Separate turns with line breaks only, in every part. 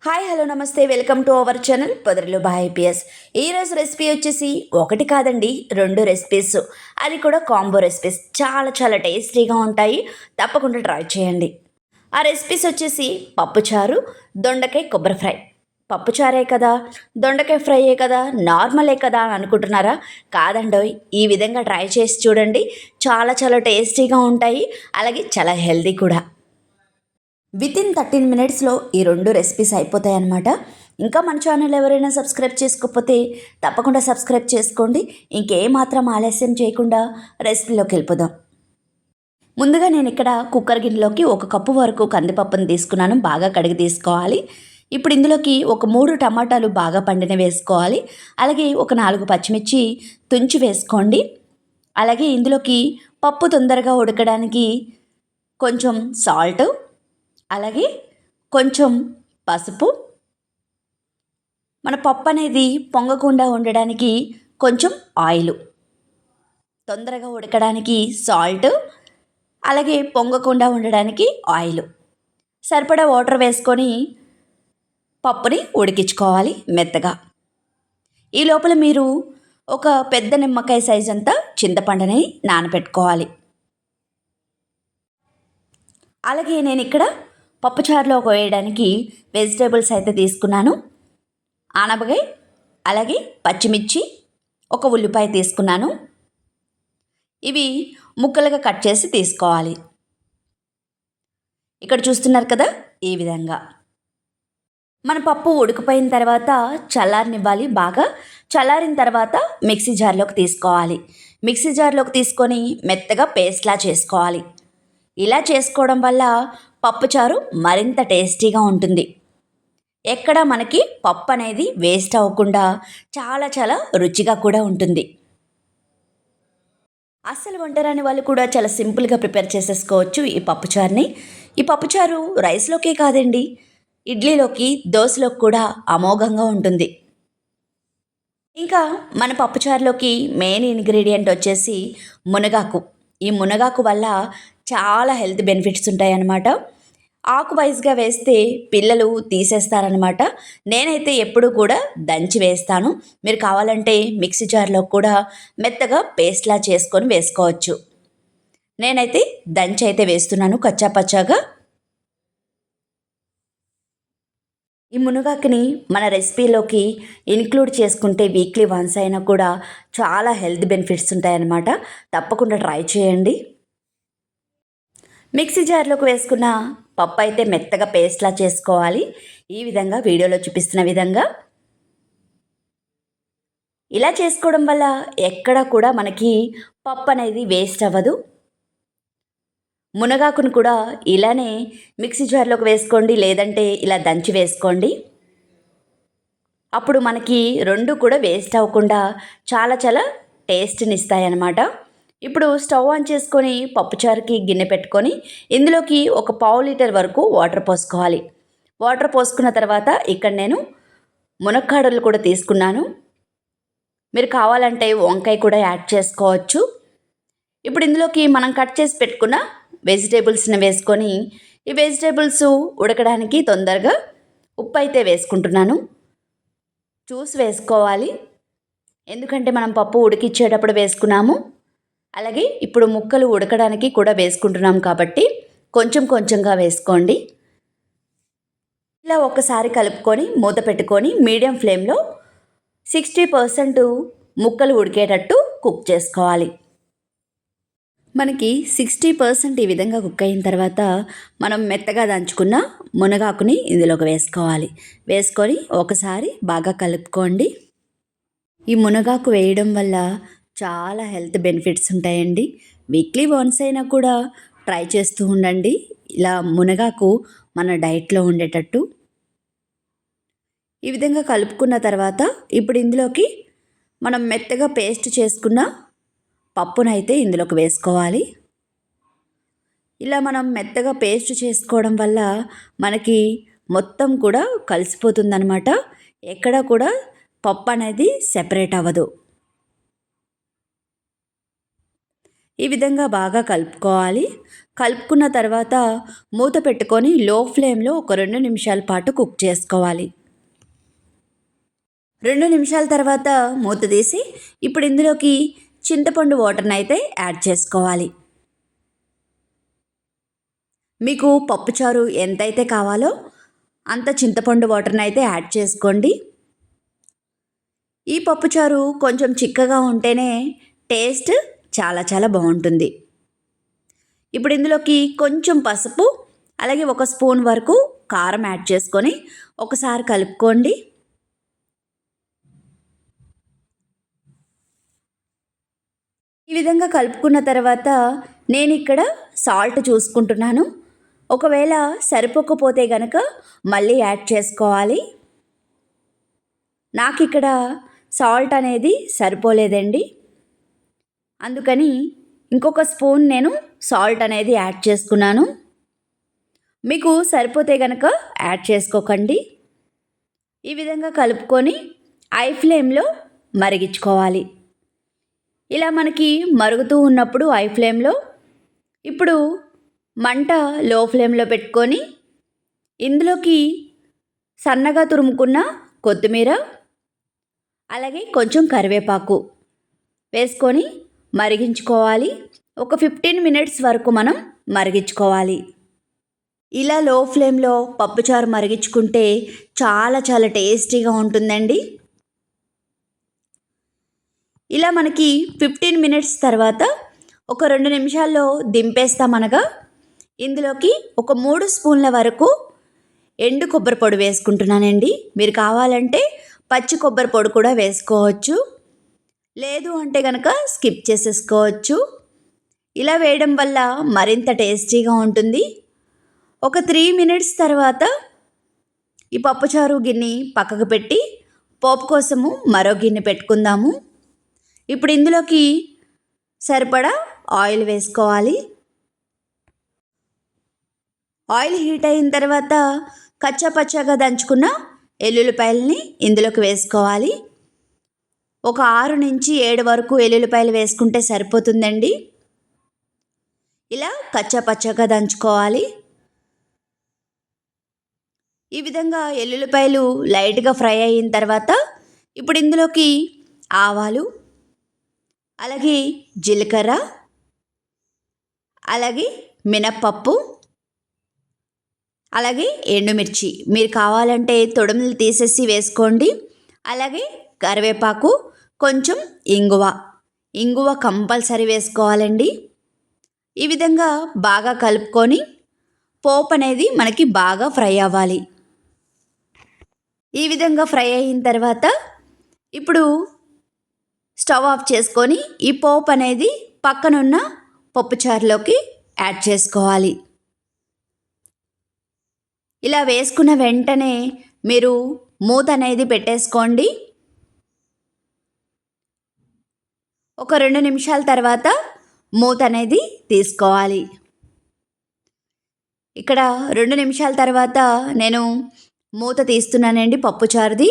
Hi hello నమస్తే welcome to our channel పొదరిలో boy IPS. ఈరోజు రెసిపీ వచ్చేసి ఒకటి కాదండి, రెండు రెసిపీస్. అది కూడా కాంబో రెసిపీస్. చాలా చాలా టేస్టీగా ఉంటాయి. తప్పకుండా ట్రై చేయండి. ఆ రెసిపీస్ వచ్చేసి పప్పుచారు, దొండకాయ కొబ్బరి ఫ్రై. పప్పుచారే కదా, దొండకాయ ఫ్రైయే కదా, నార్మలే కదా అని అనుకుంటున్నారా? కాదండోయ్, ఈ విధంగా ట్రై చేసి చూడండి. చాలా చాలా టేస్టీగా ఉంటాయి, అలాగే చాలా హెల్దీ కూడా. వితిన్ 13 మినిట్స్లో ఈ రెండు రెసిపీస్ అయిపోతాయి అన్నమాట. ఇంకా మన ఛానల్ ఎవరైనా సబ్స్క్రైబ్ చేసుకోకపోతే తప్పకుండా సబ్స్క్రైబ్ చేసుకోండి. ఇంకేమాత్రం ఆలస్యం చేయకుండా రెసిపీలోకి వెళ్ళిపోదాం. ముందుగా నేను ఇక్కడ కుక్కర్ గిన్నెలోకి 1 కప్పు వరకు కందిపప్పును తీసుకున్నాను. బాగా కడిగి తీసుకోవాలి. ఇప్పుడు ఇందులోకి ఒక 3 టమాటాలు బాగా పండిన వేసుకోవాలి. అలాగే ఒక 4 పచ్చిమిర్చి తుంచి వేసుకోండి. అలాగే ఇందులోకి పప్పు తొందరగా ఉడకడానికి కొంచెం సాల్ట్, అలాగే కొంచెం పసుపు, మన పప్పు అనేది పొంగకుండా ఉండడానికి కొంచెం ఆయిల్, తొందరగా ఉడకడానికి సాల్ట్, అలాగే పొంగకుండా ఉండడానికి ఆయిల్, సరిపడా వాటర్ వేసుకొని పప్పుని ఉడికించుకోవాలి మెత్తగా. ఈ లోపల మీరు ఒక పెద్ద నిమ్మకాయ సైజ్ అంతా చింతపండుని నానబెట్టుకోవాలి. అలాగే నేను ఇక్కడ పప్పుచారులో వేయడానికి వెజిటేబుల్స్ అయితే తీసుకున్నాను. ఆనపకాయ, అలాగే పచ్చిమిర్చి, ఒక ఉల్లిపాయ తీసుకున్నాను. ఇవి ముక్కలుగా కట్ చేసి తీసుకోవాలి. ఇక్కడ చూస్తున్నారు కదా, ఈ విధంగా. మన పప్పు ఉడికిపోయిన తర్వాత చల్లారనివ్వాలి. బాగా చల్లారిన తర్వాత మిక్సీ జార్లోకి తీసుకోవాలి. మిక్సీ జార్లోకి తీసుకొని మెత్తగా పేస్ట్లా చేసుకోవాలి. ఇలా చేసుకోవడం వల్ల పప్పుచారు మరింత టేస్టీగా ఉంటుంది. ఎక్కడ మనకి పప్పు అనేది వేస్ట్ అవ్వకుండా చాలా చాలా రుచిగా కూడా ఉంటుంది. అస్సలు వంటరాని వాళ్ళు కూడా చాలా సింపుల్గా ప్రిపేర్ చేసేసుకోవచ్చు ఈ పప్పుచారుని. ఈ పప్పుచారు రైస్లోకే కాదండి, ఇడ్లీలోకి, దోశలోకి కూడా అమోఘంగా ఉంటుంది. ఇంకా మన పప్పుచారులోకి మెయిన్ ఇంగ్రీడియంట్ వచ్చేసి మునగాకు. ఈ మునగాకు వల్ల చాలా హెల్త్ బెనిఫిట్స్ ఉంటాయన్నమాట. ఆకు వైజ్గా వేస్తే పిల్లలు తీసేస్తారనమాట. నేనైతే ఎప్పుడూ కూడా దంచి వేస్తాను. మీరు కావాలంటే మిక్సీ జార్లో కూడా మెత్తగా పేస్ట్లా చేసుకొని వేసుకోవచ్చు. నేనైతే దంచి అయితే వేస్తున్నాను కచ్చా పచ్చాగా. ఈ మునగాకుని మన రెసిపీలోకి ఇన్క్లూడ్ చేసుకుంటే వీక్లీ వన్స్ అయినా కూడా చాలా హెల్త్ బెనిఫిట్స్ ఉంటాయన్నమాట. తప్పకుండా ట్రై చేయండి. మిక్సీ జార్లోకి వేసుకున్న పప్పు అయితే మెత్తగా పేస్ట్లా చేసుకోవాలి. ఈ విధంగా వీడియోలో చూపిస్తున్న విధంగా. ఇలా చేసుకోవడం వల్ల ఎక్కడ కూడా మనకి పప్పు అనేది వేస్ట్ అవ్వదు. మునగాకును కూడా ఇలానే మిక్సీ జార్లోకి వేసుకోండి, లేదంటే ఇలా దంచి వేసుకోండి. అప్పుడు మనకి రెండు కూడా వేస్ట్ అవ్వకుండా చాలా చాలా టేస్ట్ని ఇస్తాయన్నమాట. ఇప్పుడు స్టవ్ ఆన్ చేసుకొని పప్పుచారుకి గిన్నె పెట్టుకొని ఇందులోకి ఒక పావు లీటర్ వరకు వాటర్ పోసుకోవాలి. వాటర్ పోసుకున్న తర్వాత ఇక్కడ నేను మునక్కాడలు కూడా తీసుకున్నాను. మీరు కావాలంటే వంకాయ కూడా యాడ్ చేసుకోవచ్చు. ఇప్పుడు ఇందులోకి మనం కట్ చేసి పెట్టుకున్న వెజిటేబుల్స్ని వేసుకొని ఈ వెజిటేబుల్స్ ఉడకడానికి తొందరగా ఉప్పు అయితే వేసుకుంటున్నాను. చూసి వేసుకోవాలి, ఎందుకంటే మనం పప్పు ఉడికిచ్చేటప్పుడు వేసుకున్నాము. అలాగే ఇప్పుడు ముక్కలు ఉడకడానికి కూడా వేసుకుంటున్నాం కాబట్టి కొంచెం కొంచెంగా వేసుకోండి. ఇలా ఒకసారి కలుపుకొని మూత పెట్టుకొని మీడియం ఫ్లేమ్లో 60% ముక్కలు ఉడికేటట్టు కుక్ చేసుకోవాలి. మనకి 60% ఈ విధంగా కుక్ అయిన తర్వాత మనం మెత్తగా దంచుకున్న మునగాకుని ఇందులోకి వేసుకోవాలి. వేసుకొని ఒకసారి బాగా కలుపుకోండి. ఈ మునగాకు వేయడం వల్ల చాలా హెల్త్ బెనిఫిట్స్ ఉంటాయండి. వీక్లీ వన్స్ అయినా కూడా ట్రై చేస్తూ ఉండండి ఇలా మునగాకు మన డైట్లో ఉండేటట్టు. ఈ విధంగా కలుపుకున్న తర్వాత ఇప్పుడు ఇందులోకి మనం మెత్తగా పేస్ట్ చేసుకున్న పప్పునైతే ఇందులోకి వేసుకోవాలి. ఇలా మనం మెత్తగా పేస్ట్ చేసుకోవడం వల్ల మనకి మొత్తం కూడా కలిసిపోతుందన్నమాట. ఎక్కడ కూడా పప్పు అనేది సెపరేట్ అవ్వదు. ఈ విధంగా బాగా కలుపుకోవాలి. కలుపుకున్న తర్వాత మూత పెట్టుకొని లో ఫ్లేమ్లో ఒక 2 నిమిషాల పాటు కుక్ చేసుకోవాలి. 2 నిమిషాల తర్వాత మూత తీసి ఇప్పుడు ఇందులోకి చింతపండు వాటర్ని అయితే యాడ్ చేసుకోవాలి. మీకు పప్పుచారు ఎంతైతే కావాలో అంత చింతపండు వాటర్ని అయితే యాడ్ చేసుకోండి. ఈ పప్పుచారు కొంచెం చిక్కగా ఉంటేనే టేస్ట్ చాలా చాలా బాగుంటుంది. ఇప్పుడు ఇందులోకి కొంచెం పసుపు అలాగే 1 స్పూన్ వరకు కారం యాడ్ చేసుకొని ఒకసారి కలుపుకోండి. ఈ విధంగా కలుపుకున్న తర్వాత నేను ఇక్కడ సాల్ట్ చూసుకుంటున్నాను. ఒకవేళ సరిపోకపోతే గనక మళ్ళీ యాడ్ చేసుకోవాలి. నాకు ఇక్కడ సాల్ట్ అనేది సరిపోలేదండి, అందుకని ఇంకొక స్పూన్ నేను సాల్ట్ అనేది యాడ్ చేసుకున్నాను. మీకు సరిపోతే గనక యాడ్ చేసుకోకండి. ఈ విధంగా కలుపుకొని హై ఫ్లేమ్లో మరిగించుకోవాలి. ఇలా మనకి మరుగుతూ ఉన్నప్పుడు హై ఫ్లేమ్లో, ఇప్పుడు మంట లో ఫ్లేమ్లో పెట్టుకొని ఇందులోకి సన్నగా తురుముకున్న కొత్తిమీర అలాగే కొంచెం కరివేపాకు వేసుకొని మరిగించుకోవాలి. ఒక 15 మినిట్స్ వరకు మనం మరిగించుకోవాలి. ఇలా లో ఫ్లేమ్లో పప్పుచారు మరిగించుకుంటే చాలా చాలా టేస్టీగా ఉంటుందండి. ఇలా మనకి 15 మినిట్స్ తర్వాత ఒక 2 నిమిషాల్లో దింపేస్తామనగా ఇందులోకి ఒక 3 స్పూన్ల వరకు ఎండు కొబ్బరి పొడి వేసుకుంటున్నానండి. మీరు కావాలంటే పచ్చి కొబ్బరి పొడి కూడా వేసుకోవచ్చు, లేదు అంటే కనుక స్కిప్ చేసేసుకోవచ్చు. ఇలా వేయడం వల్ల మరింత టేస్టీగా ఉంటుంది. ఒక 3 మినిట్స్ తర్వాత ఈ పప్పుచారు గిన్నె పక్కకు పెట్టి పోపు కోసము మరో గిన్నె పెట్టుకుందాము. ఇప్పుడు ఇందులోకి సరిపడా ఆయిల్ వేసుకోవాలి. ఆయిల్ హీట్ అయిన తర్వాత కచ్చా పచ్చాగా దంచుకున్న ఎల్లుల్లిపాయలని ఇందులోకి వేసుకోవాలి. ఒక 6 నుంచి 7 వరకు ఎల్లుల్లిపాయలు వేసుకుంటే సరిపోతుందండి. ఇలా కచ్చా పచ్చాగా దంచుకోవాలి. ఈ విధంగా ఎల్లుల్లిపాయలు లైట్గా ఫ్రై అయిన తర్వాత ఇప్పుడు ఇందులోకి ఆవాలు అలాగే జీలకర్ర అలాగే మినప్పప్పు అలాగే ఎండుమిర్చి, మీరు కావాలంటే తొడుములు తీసేసి వేసుకోండి. అలాగే కరివేపాకు, కొంచెం ఇంగువ కంపల్సరీ వేసుకోవాలండి. ఈ విధంగా బాగా కలుపుకొని పోపు అనేది మనకి బాగా ఫ్రై అవ్వాలి. ఈ విధంగా ఫ్రై అయిన తర్వాత ఇప్పుడు స్టవ్ ఆఫ్ చేసుకొని ఈ పోపు అనేది పక్కనున్న పప్పుచారులోకి యాడ్ చేసుకోవాలి. ఇలా వేసుకున్న వెంటనే మీరు మూత అనేది పెట్టేసుకోండి. ఒక 2 నిమిషాల తర్వాత మూత అనేది తీసుకోవాలి. ఇక్కడ 2 నిమిషాల తర్వాత నేను మూత తీస్తున్నానండి పప్పుచారుది.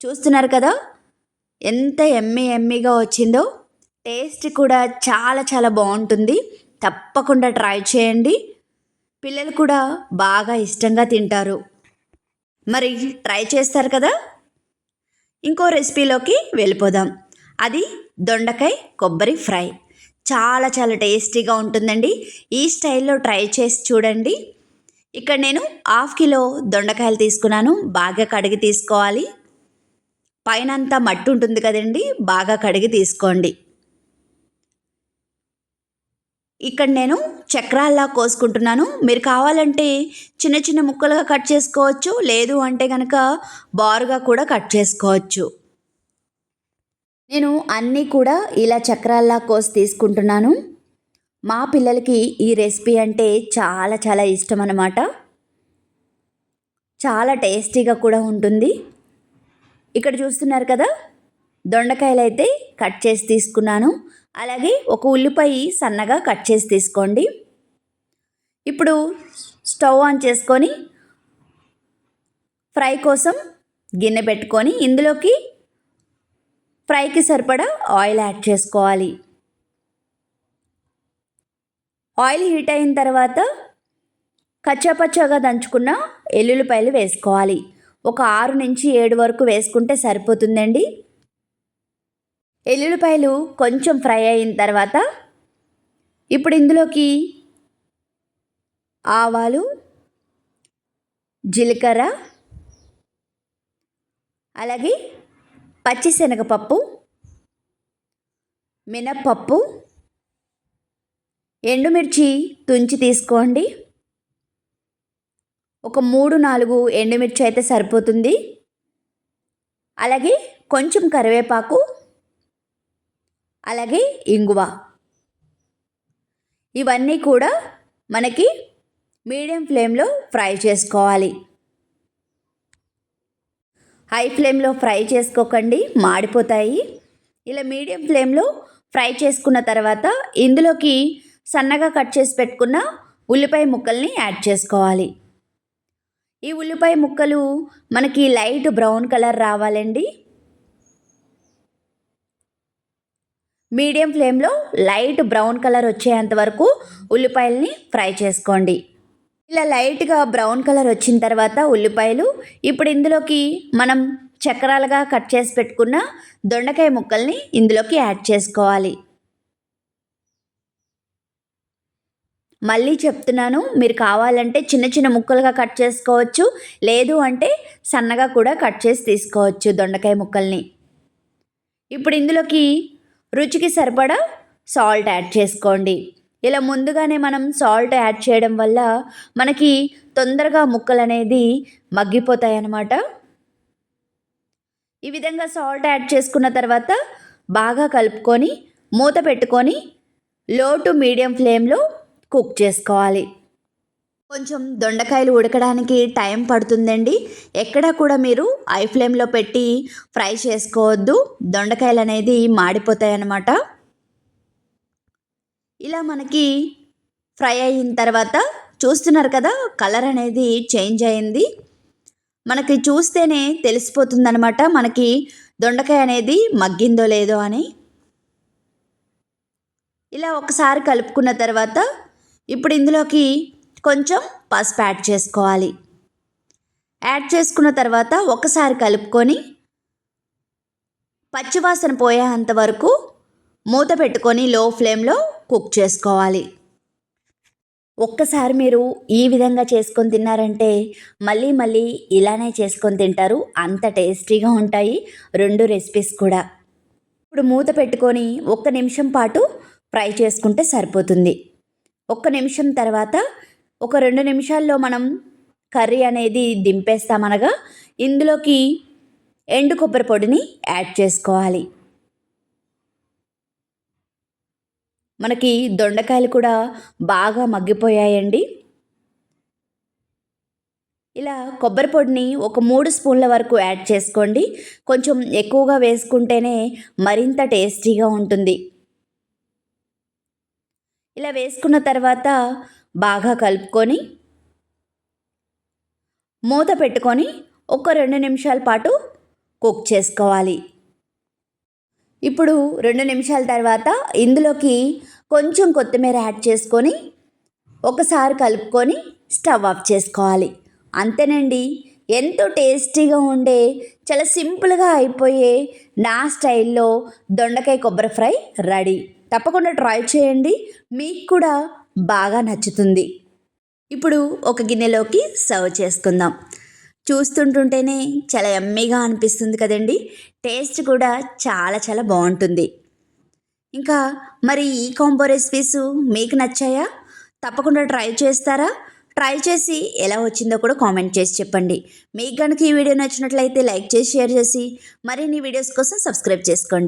చూస్తున్నారు కదా ఎంత ఎమ్మీగా వచ్చిందో. టేస్ట్ కూడా చాలా చాలా బాగుంటుంది. తప్పకుండా ట్రై చేయండి. పిల్లలు కూడా బాగా ఇష్టంగా తింటారు. మరి ట్రై చేస్తారు కదా. ఇంకో రెసిపీలోకి వెళ్ళిపోదాం. అది దొండకాయ కొబ్బరి ఫ్రై. చాలా చాలా టేస్టీగా ఉంటుందండి. ఈ స్టైల్లో ట్రై చేసి చూడండి. ఇక్కడ నేను 1/2 కిలో దొండకాయలు తీసుకున్నాను. బాగా కడిగి తీసుకోవాలి. పైన అంతా మట్టి ఉంటుంది కదండి, బాగా కడిగి తీసుకోండి. ఇక్కడ నేను చక్రాల్లా కోసుకుంటున్నాను. మీరు కావాలంటే చిన్న చిన్న ముక్కలుగా కట్ చేసుకోవచ్చు, లేదు అంటే కనుక బారుగా కూడా కట్ చేసుకోవచ్చు. నేను అన్నీ కూడా ఇలా చక్రాల్లా కోసి తీసుకుంటున్నాను. మా పిల్లలకి ఈ రెసిపీ అంటే చాలా చాలా ఇష్టం అన్నమాట. చాలా టేస్టీగా కూడా ఉంటుంది. ఇక్కడ చూస్తున్నారు కదా, దొండకాయలు అయితే కట్ చేసి తీసుకున్నాను. అలాగే ఒక ఉల్లిపాయ సన్నగా కట్ చేసి తీసుకోండి. ఇప్పుడు స్టవ్ ఆన్ చేసుకొని ఫ్రై కోసం గిన్నె పెట్టుకొని ఇందులోకి ఫ్రైకి సరిపడా ఆయిల్ యాడ్ చేసుకోవాలి. ఆయిల్ హీట్ అయిన తర్వాత కచ్చాపచ్చాగా దంచుకున్న ఎల్లుల్లిపాయలు వేసుకోవాలి. ఒక 6 నుంచి 7 వరకు వేసుకుంటే సరిపోతుందండి. ఎల్లుల్లిపాయలు కొంచెం ఫ్రై అయిన తర్వాత ఇప్పుడు ఇందులోకి ఆవాలు, జీలకర్ర, అలాగే పచ్చిశనగపప్పు, మినప్పప్పు, ఎండుమిర్చి తుంచి తీసుకోండి. ఒక 3-4 ఎండుమిర్చి అయితే సరిపోతుంది. అలాగే కొంచెం కరివేపాకు, అలాగే ఇంగువ. ఇవన్నీ కూడా మనకి మీడియం ఫ్లేమ్లో ఫ్రై చేసుకోవాలి. హై ఫ్లేమ్లో ఫ్రై చేసుకోకండి, మాడిపోతాయి. ఇలా మీడియం ఫ్లేమ్లో ఫ్రై చేసుకున్న తర్వాత ఇందులోకి సన్నగా కట్ చేసి పెట్టుకున్న ఉల్లిపాయ ముక్కల్ని యాడ్ చేసుకోవాలి. ఈ ఉల్లిపాయ ముక్కలు మనకి లైట్ బ్రౌన్ కలర్ రావాలండి. మీడియం ఫ్లేమ్లో లైట్ బ్రౌన్ కలర్ వచ్చేంత వరకు ఉల్లిపాయలని ఫ్రై చేసుకోండి. ఇలా లైట్గా బ్రౌన్ కలర్ వచ్చిన తర్వాత ఉల్లిపాయలు ఇప్పుడు ఇందులోకి మనం చక్రాలుగా కట్ చేసి పెట్టుకున్న దొండకాయ ముక్కల్ని ఇందులోకి యాడ్ చేసుకోవాలి. మళ్ళీ చెప్తున్నాను, మీరు కావాలంటే చిన్న చిన్న ముక్కలుగా కట్ చేసుకోవచ్చు, లేదు అంటే సన్నగా కూడా కట్ చేసి తీసుకోవచ్చు దొండకాయ ముక్కల్ని. ఇప్పుడు ఇందులోకి రుచికి సరిపడా సాల్ట్ యాడ్ చేసుకోండి. ఇలా ముందుగానే మనం సాల్ట్ యాడ్ చేయడం వల్ల మనకి తొందరగా ముక్కలు అనేది మగ్గిపోతాయి అన్నమాట. ఈ విధంగా సాల్ట్ యాడ్ చేసుకున్న తర్వాత బాగా కలుపుకొని మూత పెట్టుకొని లో టు మీడియం ఫ్లేమ్లో కుక్ చేసుకోవాలి. కొంచెం దొండకాయలు ఉడకడానికి టైం పడుతుందండి. ఎక్కడా కూడా మీరు హై ఫ్లేమ్లో పెట్టి ఫ్రై చేసుకోవద్దు, దొండకాయలు అనేది మాడిపోతాయి అన్నమాట. ఇలా మనకి ఫ్రై అయిన తర్వాత చూస్తున్నారు కదా, కలర్ అనేది చేంజ్ అయింది. మనకి చూస్తేనే తెలిసిపోతుందన్నమాట మనకి దొండకాయ అనేది మగ్గిందో లేదో అని. ఇలా ఒకసారి కలుపుకున్న తర్వాత ఇప్పుడు ఇందులోకి కొంచెం పసుపు యాడ్ చేసుకోవాలి. యాడ్ చేసుకున్న తర్వాత ఒకసారి కలుపుకొని పచ్చివాసన పోయేంత వరకు మూత పెట్టుకొని లో ఫ్లేమ్లో కుక్ చేసుకోవాలి. ఒక్కసారి మీరు ఈ విధంగా చేసుకొని తిన్నారంటే మళ్ళీ మళ్ళీ ఇలానే చేసుకొని తింటారు. అంత టేస్టీగా ఉంటాయి 2 రెసిపీస్ కూడా. ఇప్పుడు మూత పెట్టుకొని 1 నిమిషం పాటు ఫ్రై చేసుకుంటే సరిపోతుంది. 1 నిమిషం తర్వాత ఒక 2 నిమిషాల్లో మనం కర్రీ అనేది దింపేస్తామనగా ఇందులోకి ఎండు కొబ్బరి పొడిని యాడ్ చేసుకోవాలి. మనకి దొండకాయలు కూడా బాగా మగ్గిపోయాయండి. ఇలా కొబ్బరి పొడిని ఒక 3 స్పూన్ల వరకు యాడ్ చేసుకోండి. కొంచెం ఎక్కువగా వేసుకుంటేనే మరింత టేస్టీగా ఉంటుంది. ఇలా వేసుకున్న తర్వాత బాగా కలుపుకొని మూత పెట్టుకొని ఒక 2 నిమిషాల పాటు కుక్ చేసుకోవాలి. ఇప్పుడు 2 నిమిషాల తర్వాత ఇందులోకి కొంచెం కొత్తిమీర యాడ్ చేసుకొని ఒకసారి కలుపుకొని స్టవ్ ఆఫ్ చేసుకోవాలి. అంతేనండి, ఎంతో టేస్టీగా ఉండే చాలా సింపుల్గా అయిపోయే నా స్టైల్లో దొండకాయ కొబ్బరి ఫ్రై రెడీ. తప్పకుండా ట్రై చేయండి, మీకు కూడా బాగా నచ్చుతుంది. ఇప్పుడు ఒక గిన్నెలోకి సర్వ్ చేసుకుందాం. చూస్తుంటుంటేనే చాలా యమ్మీగా అనిపిస్తుంది కదండి. టేస్ట్ కూడా చాలా చాలా బాగుంటుంది. ఇంకా మరి ఈ కాంబో రెసిపీస్ మీకు నచ్చాయా? తప్పకుండా ట్రై చేస్తారా? ట్రై చేసి ఎలా వచ్చిందో కూడా కామెంట్ చేసి చెప్పండి. మీకు కనుక ఈ వీడియో నచ్చినట్లయితే లైక్ చేసి షేర్ చేసి మరిన్ని వీడియోస్ కోసం సబ్స్క్రైబ్ చేసుకోండి.